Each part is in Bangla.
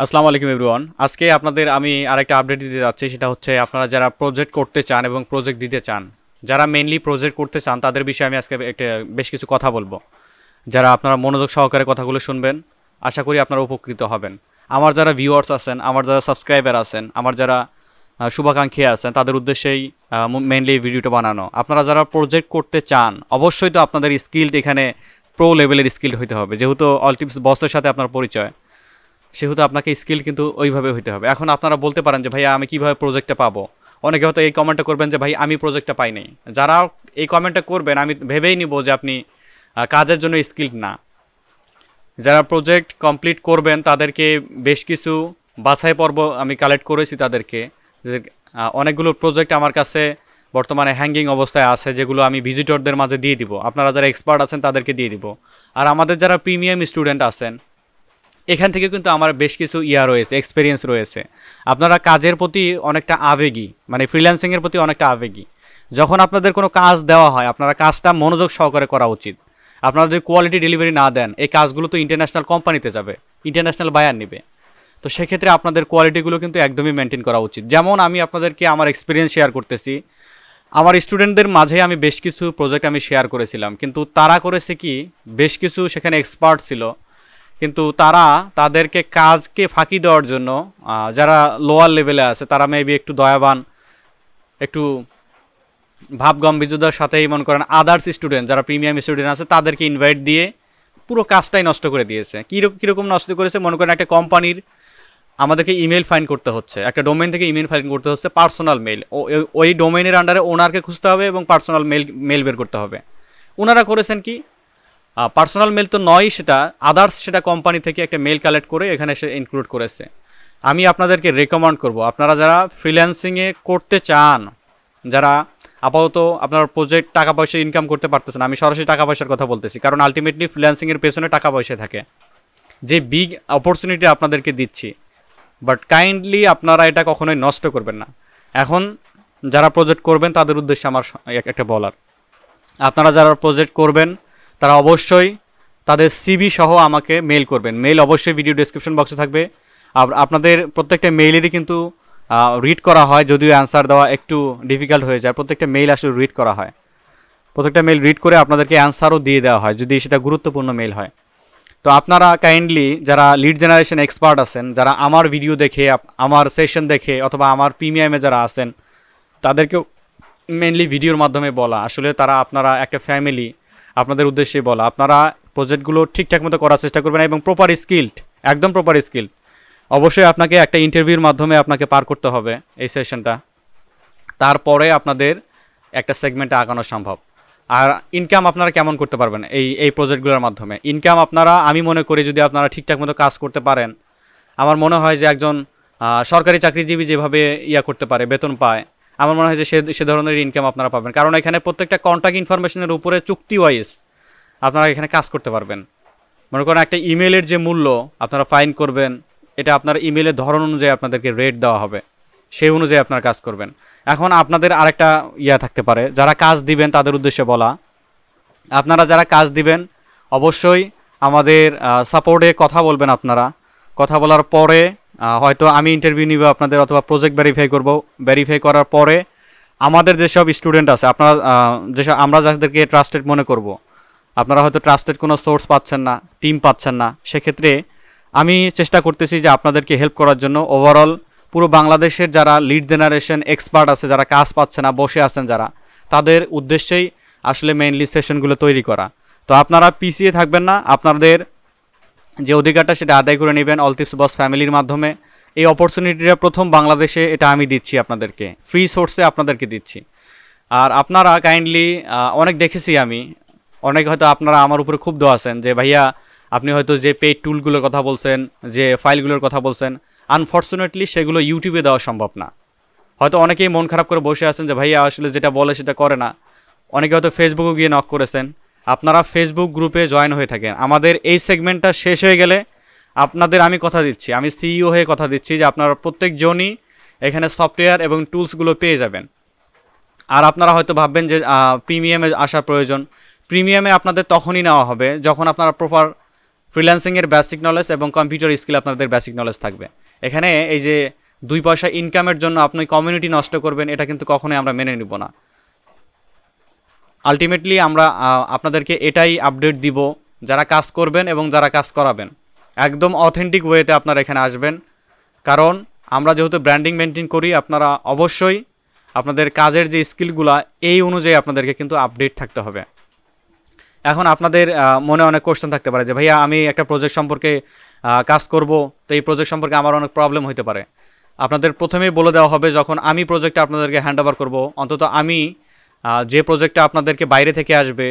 আসসালামু আলাইকুম এভরিওয়ান। আজকে আপনাদের আমি আরেকটা আপডেট দিতে যাচ্ছি, সেটা হচ্ছে আপনারা যারা প্রজেক্ট করতে চান এবং প্রজেক্ট দিতে চান, যারা মেইনলি প্রজেক্ট করতে চান তাদের বিষয়ে আমি আজকে একটা বেশ কিছু কথা বলবো। যারা আপনারা মনোযোগ সহকারে কথাগুলো শুনবেন, আশা করি আপনারা উপকৃত হবেন। আমার যারা ভিউয়ার্স আছেন, আমার যারা সাবস্ক্রাইবার আছেন, আমার যারা শুভাকাঙ্ক্ষী আছেন, তাদের উদ্দেশ্যেই মেইনলি এই ভিডিওটা বানানো। আপনারা যারা প্রজেক্ট করতে চান, অবশ্যই তো আপনাদের স্কিল এখানে প্রো লেভেলের স্কিল হইতে হবে। যেহেতু অল টিপস বসের সাথে আপনার পরিচয়, সেহেতু আপনাকে স্কিল কিন্তু ওইভাবে হইতে হবে। এখন আপনারা বলতে পারেন যে ভাইয়া আমি কীভাবে প্রজেক্টটা পাবো। অনেকে হয়তো এই কমেন্টটা করবেন যে ভাই আমি প্রজেক্টটা পাই নাই। যারা এই কমেন্টটা করবেন আমি ভেবেই নিব যে আপনি কাজের জন্য স্কিলড না। যারা প্রজেক্ট কমপ্লিট করবেন তাদেরকে বেশ কিছু বাছাই পর্ব আমি কালেক্ট করেছি তাদেরকে। অনেকগুলো প্রজেক্ট আমার কাছে বর্তমানে হ্যাঙ্গিং অবস্থায় আছে, যেগুলো আমি ভিজিটরদের মাঝে দিয়ে দিব। আপনারা যারা এক্সপার্ট আছেন তাদেরকে দিয়ে দিব। আর আমাদের যারা প্রিমিয়াম স্টুডেন্ট আছেন, এখান থেকে কিন্তু আমার বেশ কিছু রয়েছে, এক্সপিরিয়েন্স রয়েছে। আপনারা কাজের প্রতি অনেকটা আবেগী, মানে ফ্রিল্যান্সিংয়ের প্রতি অনেকটা আবেগী। যখন আপনাদের কোনো কাজ দেওয়া হয়, আপনারা কাজটা মনোযোগ সহকারে করা উচিত। আপনারা যদি কোয়ালিটি ডেলিভারি না দেন, এই কাজগুলো তো ইন্টারন্যাশনাল কোম্পানিতে যাবে, ইন্টারন্যাশনাল বায়ার নেবে। তো সেক্ষেত্রে আপনাদের কোয়ালিটিগুলো কিন্তু একদমই মেনটেন করা উচিত। যেমন আমি আপনাদেরকে আমার এক্সপিরিয়েন্স শেয়ার করতেছি। আমার স্টুডেন্টদের মাঝে আমি বেশ কিছু প্রজেক্ট আমি শেয়ার করেছিলাম, কিন্তু তারা করেছে কি, বেশ কিছু সেখানে এক্সপার্ট ছিল, কিন্তু তারা তাদেরকে কাজকে ফাঁকি দেওয়ার জন্য যারা লোয়ার লেভেলে আছে, তারা মেবি একটু দয়াবান, একটু ভাবগম্ভীর্যতার সাথেই মনে করেন আদার্স স্টুডেন্ট যারা প্রিমিয়াম স্টুডেন্ট আছে তাদেরকে ইনভাইট দিয়ে পুরো কাজটাই নষ্ট করে দিয়েছে। কীরকম নষ্ট করেছে, মনে করেন একটা কোম্পানির আমাদেরকে ইমেল ফাইন করতে হচ্ছে, একটা ডোমেইন থেকে ইমেল ফাইন করতে হচ্ছে পার্সোনাল মেল। ওই ডোমেইনের আন্ডারে ওনারকে খুঁজতে হবে এবং পার্সোনাল মেল বের করতে হবে। ওনারা করেছেন কি, পার্সোনাল মেল তো নয়, সেটা আদার্স, সেটা কোম্পানি থেকে একটা মেল কালেক্ট করে এখানে সে ইনক্লুড করেছে। আমি আপনাদেরকে রেকমেন্ড করব, আপনারা যারা ফ্রিল্যান্সিংয়ে করতে চান, যারা আপাতত আপনার প্রজেক্ট টাকা পয়সা ইনকাম করতে পারতেছেন, আমি সরাসরি টাকা পয়সার কথা বলতেছি, কারণ আলটিমেটলি ফ্রিল্যান্সিংয়ের পেছনে টাকা পয়সা থাকে। যে বিগ অপরচুনিটি আপনাদেরকে দিচ্ছি, বাট কাইন্ডলি আপনারা এটা কখনোই নষ্ট করবেন না। এখন যারা প্রজেক্ট করবেন তাদের উদ্দেশ্যে আমার একটা বলার, আপনারা যারা প্রজেক্ট করবেন তারা অবশ্যই তাদের সিভি সহ আমাকে মেল করবেন। মেল অবশ্যই ভিডিও ডেসক্রিপশন বক্সে থাকবে। আপনাদের প্রত্যেকটা মেইলেরই কিন্তু রিড করা হয়, যদিও অ্যান্সার দেওয়া একটু ডিফিকাল্ট হয়ে যায়। প্রত্যেকটা মেইল আসলে রিড করা হয়, প্রত্যেকটা মেইল রিড করে আপনাদেরকে অ্যান্সারও দিয়ে দেওয়া হয় যদি সেটা গুরুত্বপূর্ণ মেইল হয়। তো আপনারা কাইন্ডলি যারা লিড জেনারেশন এক্সপার্ট আছেন, যারা আমার ভিডিও দেখে, আমার সেশন দেখে, অথবা আমার প্রিমিয়ামে যারা আছেন, তাদেরকেও মেইনলি ভিডিওর মাধ্যমে বলা, আসলে তারা আপনারা একটা ফ্যামিলি, আপনাদের উদ্দেশ্যে বলা, আপনারা প্রজেক্টগুলো ঠিকঠাক মতো করার চেষ্টা করবেন এবং প্রপার স্কিল্ড, একদম প্রপার স্কিল। অবশ্যই আপনাকে একটা ইন্টারভিউর মাধ্যমে আপনাকে পার করতে হবে এই সেশনটা, তারপরে আপনাদের একটা সেগমেন্টে আগানো সম্ভব। আর ইনকাম আপনারা কেমন করতে পারবেন এই প্রজেক্টগুলোর মাধ্যমে? ইনকাম আপনারা, আমি মনে করি যদি আপনারা ঠিকঠাক মতো কাজ করতে পারেন, আমার মনে হয় যে একজন সরকারি চাকরিজীবী যেভাবে করতে পারে, বেতন পায়, আমার মনে হয় যে সে ধরনের ইনকাম আপনারা পাবেন। কারণ এখানে প্রত্যেকটা কন্ট্যাক্ট ইনফরমেশনের উপরে চুক্তি ওয়াইজ আপনারা এখানে কাজ করতে পারবেন। মনে করেন একটা ইমেলের যে মূল্য আপনারা ফাইন করবেন, এটা আপনার ইমেলের ধরন অনুযায়ী আপনাদেরকে রেট দেওয়া হবে, সেই অনুযায়ী আপনারা কাজ করবেন। এখন আপনাদের আরেকটা থাকতে পারে, যারা কাজ দিবেন তাদের উদ্দেশ্যে বলা, আপনারা যারা কাজ দিবেন অবশ্যই আমাদের সাপোর্টে কথা বলবেন। আপনারা কথা বলার পরে হয়তো আমি ইন্টারভিউ নিব আপনাদের, অথবা প্রজেক্ট ভেরিফাই করব। ভেরিফাই করার পরে আমাদের যেসব স্টুডেন্ট আছে, আপনারা যেসব আমরা যাদেরকে ট্রাস্টেড মনে করব, আপনারা হয়তো ট্রাস্টেড কোনো সোর্স পাচ্ছেন না, টিম পাচ্ছেন না, সেক্ষেত্রে আমি চেষ্টা করতেছি যে আপনাদেরকে হেল্প করার জন্য। ওভারঅল পুরো বাংলাদেশের যারা লিড জেনারেশন এক্সপার্ট আছে, যারা কাজ পাচ্ছে না, বসে আছেন যারা, তাদের উদ্দেশ্যেই আসলে মেইনলি সেশনগুলো তৈরি করা। তো আপনারা পিছিয়ে থাকবেন না, আপনাদের যে অধিকারটা সেটা আদায় করে নেবেন অল টিপস বস ফ্যামিলির মাধ্যমে। এই অপরচুনিটিটা প্রথম বাংলাদেশে এটা আমি দিচ্ছি আপনাদেরকে, ফ্রি সোর্সে আপনাদেরকে দিচ্ছি। আর আপনারা কাইন্ডলি অনেক দেখেছি আমি, অনেক হয়তো আপনারা আমার উপরে খুব দোয়া আছেন যে ভাইয়া আপনি হয়তো যে পেইড টুলগুলোর কথা বলছেন, যে ফাইলগুলোর কথা বলছেন, আনফর্চুনেটলি সেগুলো ইউটিউবে দেওয়া সম্ভব না। হয়তো অনেকেই মন খারাপ করে বসে আছেন যে ভাইয়া আসলে যেটা বলে সেটা করে না। অনেকে হয়তো ফেসবুকে গিয়ে নক করেছেন, আপনারা ফেসবুক গ্রুপে জয়েন হয়ে থাকেন। আমাদের এই সেগমেন্টটা শেষ হয়ে গেলে আপনাদের আমি কথা দিচ্ছি, আমি সিইও হয়ে কথা দিচ্ছি যে আপনারা প্রত্যেকজনই এখানে সফটওয়্যার এবং টুলসগুলো পেয়ে যাবেন। আর আপনারা হয়তো ভাববেন যে প্রিমিয়ামে আসার প্রয়োজন। প্রিমিয়ামে আপনাদের তখনই নেওয়া হবে যখন আপনারা প্রপার ফ্রিল্যান্সিংয়ের বেসিক নলেজ এবং কম্পিউটার স্কিল আপনাদের বেসিক নলেজ থাকবে। এখানে এই যে 2 পয়সা ইনকামের জন্য আপনি কমিউনিটি নষ্ট করবেন, এটা কিন্তু কখনোই আমরা মেনে নিব না। আলটিমেটলি আমরা আপনাদেরকে এটাই আপডেট দিব, যারা কাজ করবেন এবং যারা কাজ করাবেন একদম অথেন্টিক ওয়েতে আপনারা এখানে আসবেন। কারণ আমরা যেহেতু ব্র্যান্ডিং মেনটেন করি, আপনারা অবশ্যই আপনাদের কাজের যে স্কিলগুলা এই অনুযায়ী আপনাদেরকে কিন্তু আপডেট থাকতে হবে। এখন আপনাদের মনে অনেক কোশ্চেন থাকতে পারে যে ভাইয়া আমি একটা প্রজেক্ট সম্পর্কে কাজ করব, তো এই প্রজেক্ট সম্পর্কে আমার অনেক প্রবলেম হতে পারে। আপনাদের প্রথমেই বলে দেওয়া হবে, যখন আমি প্রজেক্টটা আপনাদেরকে হ্যান্ড ওভার করবো, অন্তত আমি যে প্রজেক্টটা আপনাদেরকে বাইরে থেকে আসবে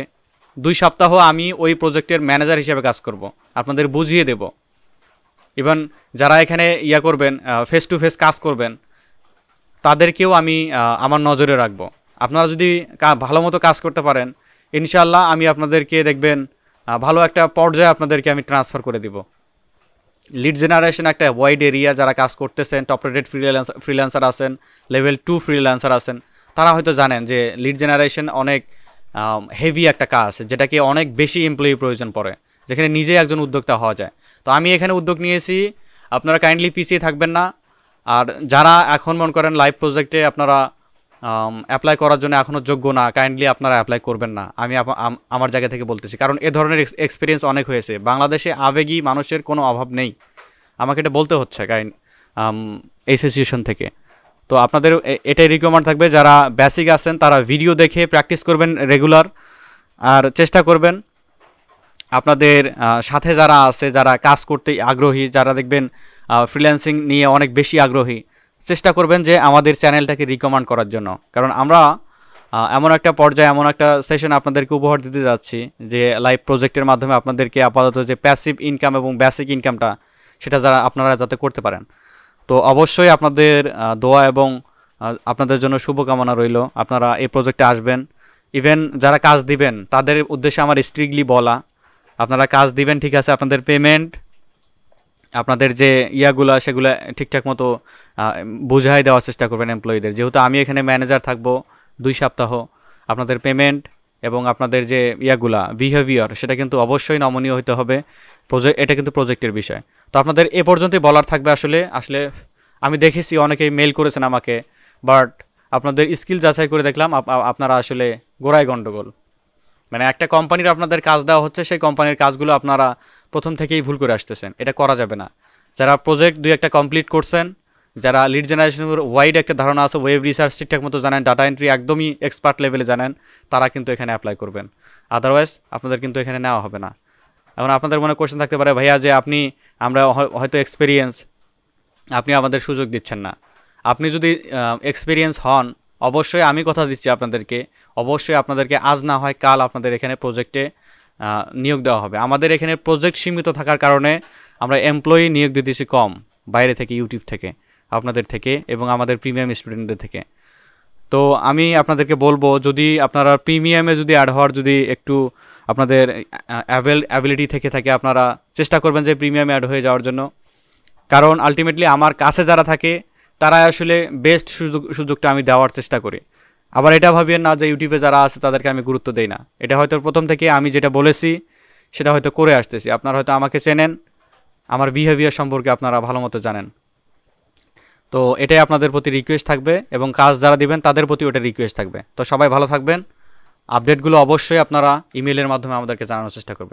2 সপ্তাহ আমি ওই প্রজেক্টের ম্যানেজার হিসেবে কাজ করব, আপনাদের বুঝিয়ে দেব। ইভেন যারা এখানে করবেন, ফেস টু ফেস কাজ করবেন, তাদেরকেও আমি আমার নজরে রাখবো। আপনারা যদি ভালো মতো কাজ করতে পারেন, ইনশাআল্লাহ আমি আপনাদেরকে দেখবেন ভালো একটা পর্যায়ে আপনাদেরকে আমি ট্রান্সফার করে দিব। লিড জেনারেশন একটা ওয়াইড এরিয়া, যারা কাজ করতেছেন, টপ রেটেড ফ্রিল্যান্সার আছেন, লেভেল 2 ফ্রিল্যান্সার আছেন, তারা হয়তো জানেন যে লিড জেনারেশন অনেক হেভি একটা কাজ, যেটাকে অনেক বেশি এমপ্লয়ি প্রয়োজন পড়ে, যেখানে নিজে একজন উদ্যোক্তা হওয়া যায়। তো আমি এখানে উদ্যোগ নিয়েছি, আপনারা কাইন্ডলি পিছিয়ে থাকবেন না। আর যারা এখন মনে করেন লাইভ প্রজেক্টে আপনারা অ্যাপ্লাই করার জন্য এখনও যোগ্য না, কাইন্ডলি আপনারা অ্যাপ্লাই করবেন না, আমি আমার জায়গা থেকে বলতেছি। কারণ এ ধরনের এক্সপিরিয়েন্স অনেক হয়েছে, বাংলাদেশে আবেগী মানুষের কোনো অভাব নেই, আমাকে এটা বলতে হচ্ছে এই সিচুয়েশন থেকে। তো আপনাদের এটাই রিকমেন্ড থাকবে, যারা বেসিক আছেন তারা ভিডিও দেখে প্র্যাকটিস করবেন রেগুলার, আর চেষ্টা করবেন আপনাদের সাথে যারা আছে, যারা কাজ করতে আগ্রহী, যারা দেখবেন ফ্রিল্যান্সিং নিয়ে অনেক বেশি আগ্রহী, চেষ্টা করবেন যে আমাদের চ্যানেলটাকে রিকমেন্ড করার জন্য। কারণ আমরা এমন একটা পর্যায়ে, এমন একটা সেশন আপনাদেরকে উপহার দিতে যাচ্ছি যে লাইভ প্রজেক্টের মাধ্যমে আপনাদেরকে আপাতত যে প্যাসিভ ইনকাম এবং বেসিক ইনকামটা, সেটা আপনারা যাতে করতে পারেন। তো অবশ্যই আপনাদের দোয়া এবং আপনাদের জন্য শুভকামনা রইল, আপনারা এই প্রজেক্টে আসবেন। ইভেন যারা কাজ দিবেন তাদের উদ্দেশ্যে আমার স্ট্রিক্টলি বলা, আপনারা কাজ দিবেন ঠিক আছে, আপনাদের পেমেন্ট, আপনাদের যে সেগুলো ঠিকঠাক মতো বুঝাই দেওয়ার চেষ্টা করবেন এমপ্লয়ীদের। যেহেতু আমি এখানে ম্যানেজার থাকবো 2 সপ্তাহ, আপনাদের পেমেন্ট এবং আপনাদের যে বিহেভিয়ার, সেটা কিন্তু অবশ্যই নমনীয় হতে হবে। এটা কিন্তু প্রজেক্টের বিষয়। তো আপনাদের এ পর্যন্তই বলার থাকবে। আসলে আমি দেখেছি অনেকেই মেল করেছেন আমাকে, বাট আপনাদের স্কিল যাচাই করে দেখলাম আপনারা আসলে গোড়ায় গণ্ডগোল। মানে একটা কোম্পানির আপনাদের কাজ দেওয়া হচ্ছে, সেই কোম্পানির কাজগুলো আপনারা প্রথম থেকেই ভুল করে আসতেছেন, এটা করা যাবে না। যারা প্রজেক্ট 2-1টা কমপ্লিট করছেন, যারা লিড জেনারেশনের ওয়াইড একটা ধারণা আছে, ওয়েব রিসার্চ ঠিকঠাক মতো জানেন, ডাটা এন্ট্রি একদমই এক্সপার্ট লেভেলে জানেন, তারা কিন্তু এখানে অ্যাপ্লাই করবেন। আদারওয়াইজ আপনাদের কিন্তু এখানে নেওয়া হবে না। এখন আপনাদের মনে কোশ্চেন থাকতে পারে, ভাইয়া যে আমরা হয়তো এক্সপিরিয়েন্স, আপনি আমাদের সুযোগ দিচ্ছেন না। আপনি যদি এক্সপিরিয়েন্স হন, অবশ্যই আমি কথা দিচ্ছি আপনাদেরকে, অবশ্যই আপনাদেরকে আজ না হয় কাল আপনাদের এখানে প্রজেক্টে নিয়োগ দেওয়া হবে। আমাদের এখানে প্রজেক্ট সীমিত থাকার কারণে আমরা এমপ্লয়ি নিয়োগ দিতেছি কম, বাইরে থেকে, ইউটিউব থেকে, আপনাদের থেকে এবং আমাদের প্রিমিয়াম স্টুডেন্টদের থেকে। তো আমি আপনাদেরকে বলবো, যদি আপনারা প্রিমিয়ামে যদি অ্যাড হওয়ার যদি একটু আপনাদের অ্যাবিলিটি থেকে থাকে, আপনারা চেষ্টা করবেন যে প্রিমিয়ামে অ্যাড হয়ে যাওয়ার জন্য। কারণ আলটিমেটলি আমার কাছে যারা থাকে তারা আসলে বেস্ট সুযোগটা আমি দেওয়ার চেষ্টা করি। আবার এটা ভাবিয়েন না যে ইউটিউবে যারা আছে তাদেরকে আমি গুরুত্ব দেই না। এটা হয়তো প্রথম থেকে আমি যেটা বলেছি সেটা হয়তো করে আসতেছি। আপনারা হয়তো আমাকে চেনেন, আমার বিহেভিয়ার সম্পর্কে আপনারা ভালো মতো জানেন। তো এটাই আপনাদের প্রতি রিকোয়েস্ট থাকবে এবং কাজ যারা দিবেন তাদের প্রতি ওটা রিকোয়েস্ট থাকবে। তো সবাই ভালো থাকবেন। আপডেটগুলো অবশ্যই আপনারা ইমেলের মাধ্যমে আমাদেরকে জানানোর চেষ্টা করবেন।